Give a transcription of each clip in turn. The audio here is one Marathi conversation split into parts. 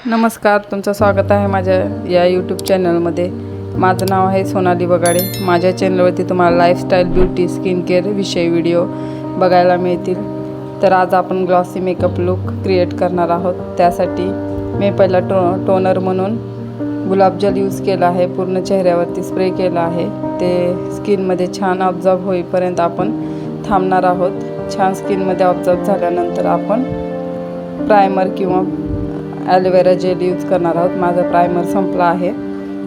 नमस्कार, तुमचं स्वागत आहे माझ्या या यूट्यूब चॅनलमध्ये। माझं नाव आहे सोनाली बगाडे। माझ्या चॅनलवरती तुम्हाला लाईफस्टाईल, ब्युटी, स्किन केअर विषयी व्हिडिओ बघायला मिळतील। तर आज आपण ग्लॉसी मेकअप लुक क्रिएट करणार आहोत। त्यासाठी मी पहिला टोनर म्हणून गुलाबजल यूज केला आहे। पूर्ण चेहऱ्यावरती स्प्रे केला आहे। ते स्किनमध्ये छान ऑब्झर्व होईपर्यंत आपण थांबणार आहोत। छान स्किनमध्ये ऑब्झर्व झाल्यानंतर आपण प्रायमर किंवा ॲलोवेरा जेल यूज करणार आहोत। माझा प्रायमर संपला आहे,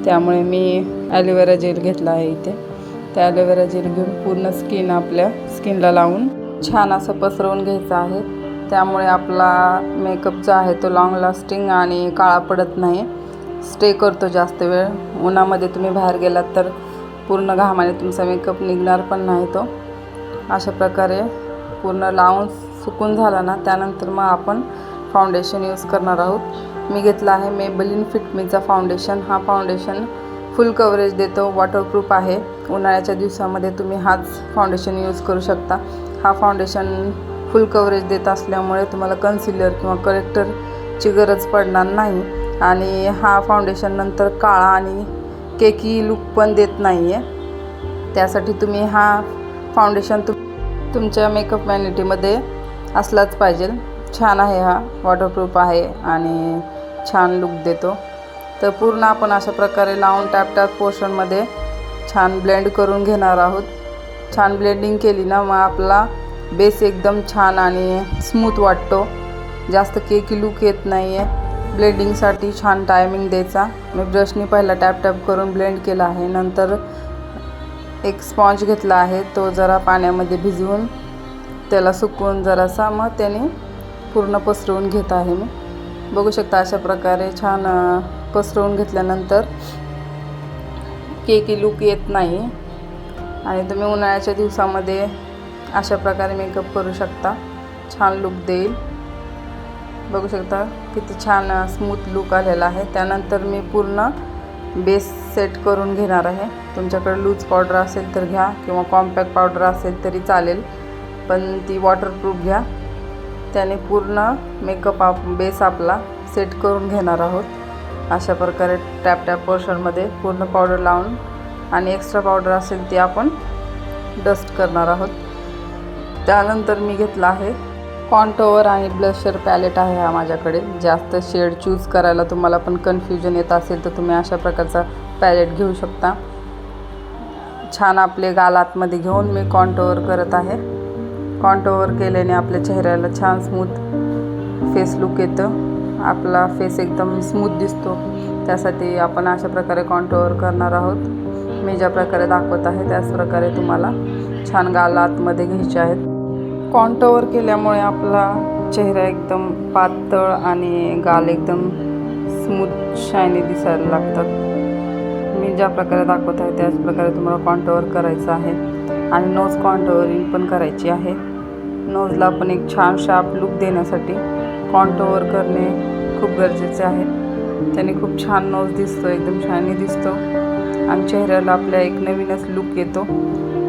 त्यामुळे मी ॲलोवेरा जेल घेतला आहे इथे। त्या ॲलोवेरा जेल घेऊन पूर्ण आपल्या स्किनला लावून छान असं पसरवून घ्यायचं आहे। त्यामुळे आपला मेकअप जो आहे तो लॉंग लास्टिंग आणि काळा पडत नाही, स्टे करतो जास्त वेळ। उन्हामध्ये तुम्ही बाहेर गेलात तर पूर्ण घामाने तुमचा मेकअप निघणार पण नाही तो। अशा प्रकारे पूर्ण लावून सुकून झाला ना, त्यानंतर मग आपण फाउंडेशन यूज करणार आहोत। मी घेतला आहे मेबेलिन फिट मीचा फाउंडेशन। हा फाउंडेशन फुल कव्हरेज देतो, वॉटरप्रूफ आहे। उन्हाळ्याच्या दिवसामध्ये तुम्ही हाच फाउंडेशन यूज करू शकता। हा फाउंडेशन फुल कव्हरेज देत असल्यामुळे तुम्हाला कन्सिलर किंवा करेक्टरची गरज पडणार नाही आणि हा फाउंडेशन नंतर काळा आणि केकी लुक पण देत नाही आहे। त्यासाठी तुम्ही हा फाउंडेशन तुमच्या मेकअप वॅनिटीमध्ये असलाच पाहिजे। छान आहे, हा वॉटरप्रूफ आहे आणि छान लुक देतो। तर पूर्ण आपण अशा प्रकारे लावून टॅप पोर्शनमध्ये छान ब्लेंड करून घेणार आहोत। छान ब्लेंडिंग केली ना, मग आपला बेस एकदम छान आणि स्मूथ वाटतो, जास्त केकी लुक येत नाही आहे। ब्लेंडिंगसाठी छान टायमिंग द्यायचा। मी ब्रशनी पहिला टॅप करून ब्लेंड केला आहे। नंतर एक स्पॉन्ज घेतला आहे, तो जरा पाण्यामध्ये भिजवून त्याला सुकवून जरासा मग त्याने पूर्ण पसरवून घेत आहे। मी बघू शकता अशा प्रकारे छान पसरवून घेतल्यानंतर केकी लुक येत नाही आणि तुम्ही उन्हाळ्याच्या दिवसामध्ये अशा प्रकारे मेकअप करू शकता, छान लुक देईल। बघू शकता किती छान स्मूथ लुक आलेला आहे। त्यानंतर मी पूर्ण बेस सेट करून घेणार आहे। तुमच्याकडे लूज पावडर असेल तर घ्या किंवा कॉम्पॅक्ट पावडर असेल तरी चालेल, पण ती वॉटरप्रूफ घ्या। त्याने पूर्ण मेकअप बेस आपला सेट करून घेणार आहोत। अशा प्रकारे टॅप पोर्शनमध्ये पूर्ण पावडर लावून आणि एक्स्ट्रा पावडर असेल ती आपण डस्ट करणार आहोत। त्यानंतर मी घेतला आहे कॉन्टोवर आणि ब्लशर पॅलेट आहे हा माझ्याकडे। जास्त शेड चूज करायला तुम्हाला पण कन्फ्युजन येत असेल तर तुम्ही अशा प्रकारचा पॅलेट घेऊ शकता। छान आपले गाल आतमध्ये घेऊन मी कॉन्टोवर करत आहे। कॉन्टोवर केल्याने आपल्या चेहऱ्याला छान स्मूथ फेस लुक येतं, आपला फेस एकदम स्मूथ दिसतो। त्यासाठी आपण अशा प्रकारे कॉन्टोवर करणार आहोत। मी ज्या प्रकारे दाखवत आहे त्याच प्रकारे तुम्हाला छान गाल आतमध्ये घ्यायचे आहेत। कॉन्टोवर केल्यामुळे आपला चेहरा एकदम पातळ आणि गाल एकदम स्मूथ शायनी दिसायला लागतात। मी ज्या प्रकारे दाखवत आहे त्याच प्रकारे तुम्हाला कॉन्टोवर करायचं आहे आणि नोज कॉन्टोवरिंग पण करायची आहे। नोजला पण एक छान शार्प लुक देण्यासाठी कॉन्टोवर करणे खूप गरजेचे आहे। त्याने खूप छान नोज दिसतो, एकदम शायनी दिसतो आणि चेहऱ्याला आपल्या एक नवीनच लुक येतो।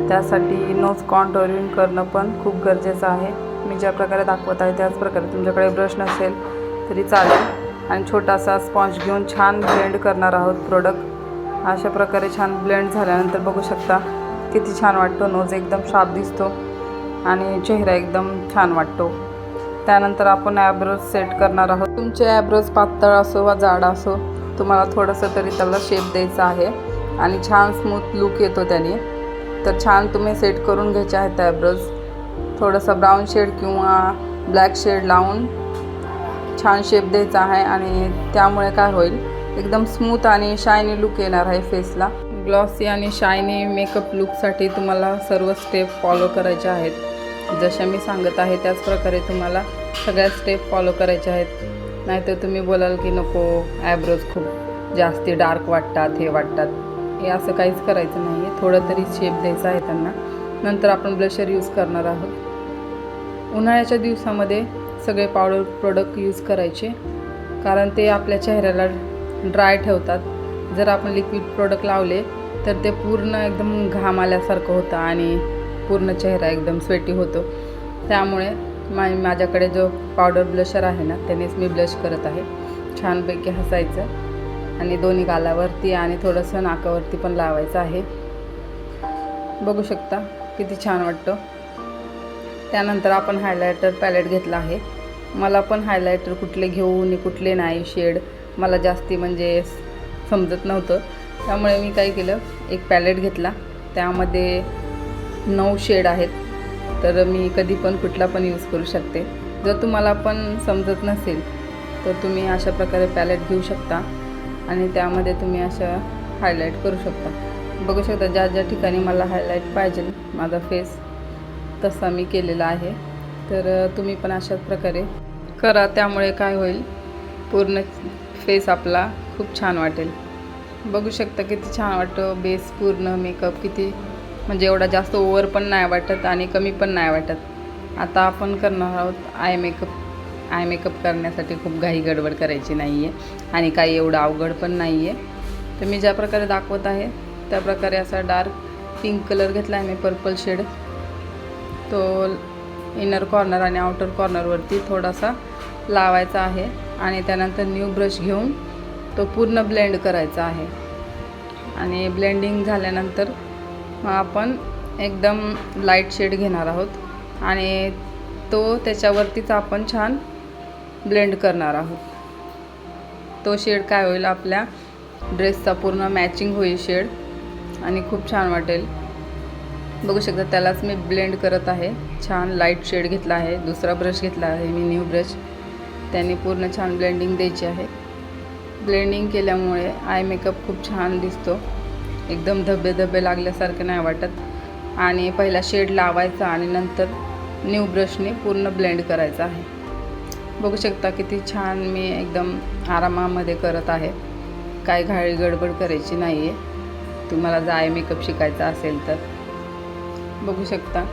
त्यासाठी नोज कॉन्टोरिंग करणं पण खूप गरजेचं आहे। मी ज्या प्रकारे दाखवत आहे त्याच प्रकारे तुमच्याकडे ब्रश नसेल तरी चालेल आणि छोटासा स्पॉन्ज घेऊन छान ब्लेंड करणार आहोत प्रोडक्ट। अशा प्रकारे छान ब्लेंड झाल्यानंतर बघू शकता किती छान वाटतो, नोज एकदम शार्प दिसतो आणि चेहरा एकदम छान वाटतो। त्यानंतर आपण ॲब्रोज सेट करणार आहोत। तुमचे ॲब्रोज पातळ असो वा जाड असो, तुम्हाला थोडंसं तरी त्याला शेप द्यायचा आहे आणि छान स्मूथ लुक येतो त्याने। तर छान तुम्ही सेट करून घ्यायचे आहेत ॲब्रोज। थोडंसं ब्राऊन शेड किंवा ब्लॅक शेड लावून छान शेप द्यायचा आहे आणि त्यामुळे काय होईल, एकदम स्मूथ आणि शायनी लुक येणार आहे फेसला। ग्लॉसी आणि शायनी मेकअप लुकसाठी तुम्हाला सर्व स्टेप फॉलो करायचे आहेत। जशा मी सांगत आहे त्याच प्रकारे तुम्हाला सगळ्या स्टेप फॉलो करायच्या आहेत। नाहीतर तुम्ही बोलाल की नको, ॲब्रोज खूप जास्ती डार्क वाटतात, हे वाटतात, हे असं काहीच करायचं नाही आहे। थोडं तरी शेप द्यायचा आहे त्यांना। नंतर आपण ब्लशर यूज करणार आहोत। उन्हाळ्याच्या दिवसामध्ये सगळे पावडर प्रोडक्ट यूज करायचे, कारण ते आपल्या चेहऱ्याला ड्राय ठेवतात। जर आपण लिक्विड प्रोडक्ट लावले तर ते पूर्ण एकदम घाम आल्यासारखं होतं आणि पूर्ण चेहरा एकदम स्वेटी होतो। त्यामुळे माझ्याकडे जो पावडर ब्लशर आहे ना, त्यानेच मी ब्लश करत आहे। छानपैकी हसायचं आणि दोन्ही गालावरती आणि थोडंसं नाकावरती पण लावायचं आहे. बघू शकता किती छान वाटतं. त्यानंतर आपण हायलायटर पॅलेट घेतला आहे. मला पण हायलायटर कुठले घेऊ आणि कुठले नाही, शेड मला जास्ती म्हणजे समजत नव्हतं. त्यामुळे मी काय केलं, एक पॅलेट घेतला. त्यामध्ये 9 शेड आहेत. तर मी कधी पण कुठला पण यूज करू शकते. जर तुम्हाला पण समजत नसेल तर तुम्ही अशा प्रकारे पॅलेट घेऊ शकता आणि त्यामध्ये तुम्ही अशा हायलाईट करू शकता. बघू शकता ज्या ज्या ठिकाणी मला हायलाईट पाहिजे माझा फेस तसा मी केलेला आहे. तर तुम्ही पण अशाच प्रकारे करा. त्यामुळे काय होईल, पूर्ण फेस आपला खूप छान वाटेल. बघू शकता किती छान वाटतं. बेस पूर्ण मेकअप किती म्हणजे एवढा जास्त ओव्हर पण नाही वाटत आणि कमी पण नाही वाटत. आता आपण करणार आहोत आय मेकअप करण्यासाठी खूप घाई गडबड करायची नाही आहे आणि काही एवढं अवघड पण नाही आहे. तर मी ज्या प्रकारे दाखवत आहे त्या प्रकारे असा डार्क पिंक कलर घेतला आहे मी, पर्पल शेड. तो इनर कॉर्नर आणि आउटर कॉर्नरवरती थोडासा लावायचा आहे आणि त्यानंतर न्यू ब्रश घेऊन तो पूर्ण ब्लेंड करायचा आहे. आणि ब्लेंडिंग झाल्यानंतर मग आपण एकदम लाईट शेड घेणार आहोत आणि तो त्याच्यावरतीच आपण छान ब्लेंड करणार आहोत. तो शेड काय होईल, आपल्या ड्रेसचा पूर्ण मॅचिंग होईल शेड आणि खूप छान वाटेल. बघू शकता त्यालाच मी ब्लेंड करत आहे. छान लाईट शेड घेतला आहे. दुसरा ब्रश घेतला आहे मी न्यू ब्रश. त्याने पूर्ण छान ब्लेंडिंग द्यायची आहे. ब्लेंडिंग केल्यामुळे आय मेकअप खूप छान दिसतो. एकदम धब्बे धब्बे लागल्यासारखं नाही वाटत. आणि पहिला शेड लावायचा आणि नंतर न्यू ब्रशने पूर्ण ब्लेंड करायचा आहे. बघू शकता किती छान मी एकदम आरामामध्ये करत आहे. काय घाई गडबड करायची नाही आहे तुम्हाला जर आय मेकअप शिकायचा असेल तर. बघू शकता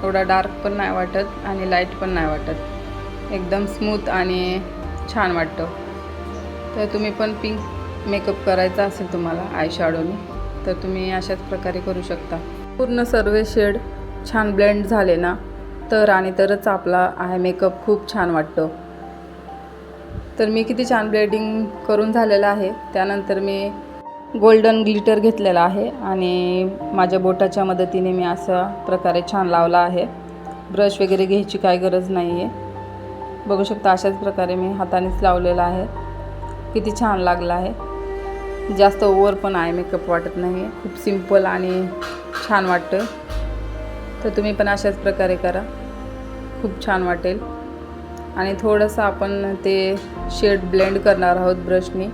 एवढा डार्क पण नाही वाटत आणि लाईट पण नाही वाटत. एकदम स्मूथ आणि छान वाटतं. तर तुम्ही पण पिंक मेकअप करायचा असेल तुम्हाला आय शॅडोनी तर तुम्ही अशाच प्रकारे करू शकता. पूर्ण सर्व शेड छान ब्लेंड झाले ना तरच आपला आय मेकअप खूप छान वाटतो. तर मी किती छान ब्लेंडिंग करून झालेलं आहे. त्यानंतर मी गोल्डन ग्लिटर घेतलेला आहे आणि माझ्या बोटाच्या मदतीने मी अशा प्रकारे छान लावला आहे. ब्रश वगैरे घ्यायची काय गरज नाही आहे. बघू शकता अशाच प्रकारे मी हातानेच लावलेला आहे. किती छान लागला आहे. जास्त ओव्हर पण आय मेकअप वाटत नाही. खूप सिंपल आणि छान वाटतं. तर तुम्ही पण अशाच प्रकारे करा, खूप छान वाटेल. आणि थोडंसं आपण ते शेड ब्लेंड करणार आहोत ब्रशनी,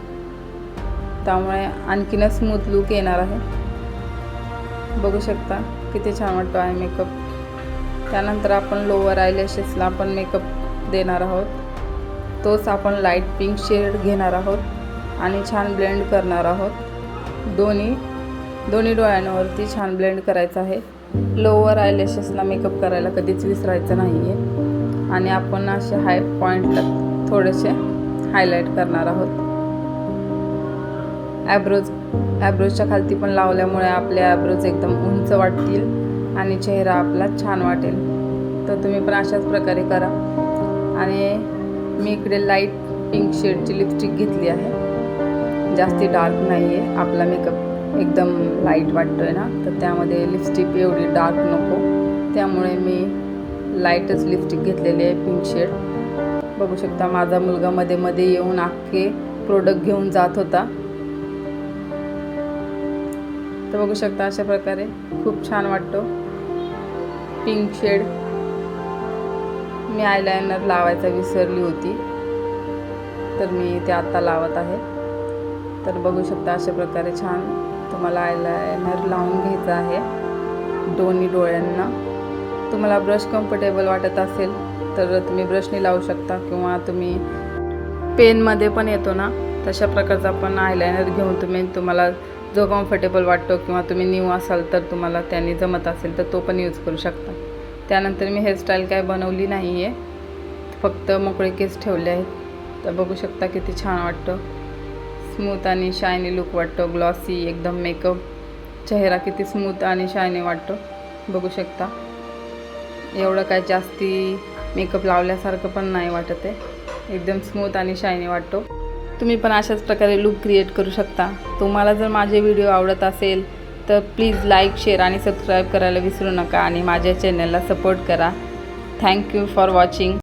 त्यामुळे आणखीनच स्मूथ लुक येणार आहे. बघू शकता किती छान वाटतो आय मेकअप. त्यानंतर आपण लोअर आयलॅशेसला पण मेकअप देणार आहोत. तोच आपण लाईट पिंक शेड घेणार आहोत आणि छान ब्लेंड करणार आहोत. दोन्ही डोळ्यांवरती छान ब्लेंड करायचं आहे. लोअर आयलॅशेसला मेकअप करायला कधीच विसरायचं नाही आहे. आणि आपण असे हाय पॉईंटला थोडेसे हायलाईट करणार आहोत. ॲब्रोजच्या खालती पण लावल्यामुळे आपले ॲब्रोज एकदम उंच वाटतील आणि चेहरा आपला छान वाटेल. तर तुम्ही पण अशाच प्रकारे करा. आणि मी इकडे लाईट पिंक शेडची लिपस्टिक घेतली आहे. जास्ती डार्क नाही आहे. आपला मेकअप एकदम लाईट वाटतो आहे ना, तर त्यामध्ये लिपस्टिक एवढी डार्क नको. त्यामुळे मी लाईटच लिपस्टिक घेतलेली आहे पिंक शेड. बघू शकता माझा मुलगा मध्ये मध्ये येऊन अख्खे प्रोडक्ट घेऊन जात होता. तर बघू शकता अशा प्रकारे खूप छान वाटतो पिंक शेड. मी आयलायनर लावायचा विसरली होती तर मी ते आता लावत आहे. तर बघू शकता अशा प्रकारे छान तुम्हाला आयलायनर लावून घ्यायचं आहे दोन्ही डोळ्यांना. तुम्हाला ब्रश कम्फर्टेबल वाटत असेल तर तुम्ही ब्रशने लावू शकता किंवा तुम्ही पेनमध्ये पण येतो ना तशा प्रकारचा पण आयलायनर घेऊन तुम्हाला जो कम्फर्टेबल वाटतो किंवा तुम्ही न्यू असाल तर तुम्हाला त्याने जमत असेल तर तो पण यूज करू शकता. त्यानंतर मी हेअरस्टाईल काय बनवली नाही आहे, फक्त मोकळे केस ठेवले आहेत. तर बघू शकता किती छान वाटतं. स्मूथ आणि शायनी लुक वाटतो. ग्लॉसी एकदम मेकअप. चेहरा किती स्मूथ आणि शायनी वाटतो. बघू शकता एवढं काय जास्ती मेकअप लावल्यासारखं पण नाही वाटत आहे. एकदम स्मूथ आणि शायनी वाटतो. तुम्ही पण अशाच प्रकारे लूक क्रिएट करू शकता. तुम्हाला जर माझे व्हिडिओ आवडत असेल तर प्लीज लाईक, शेअर आणि सबस्क्राईब करायला विसरू नका आणि माझ्या चॅनलला सपोर्ट करा. Thank you for watching.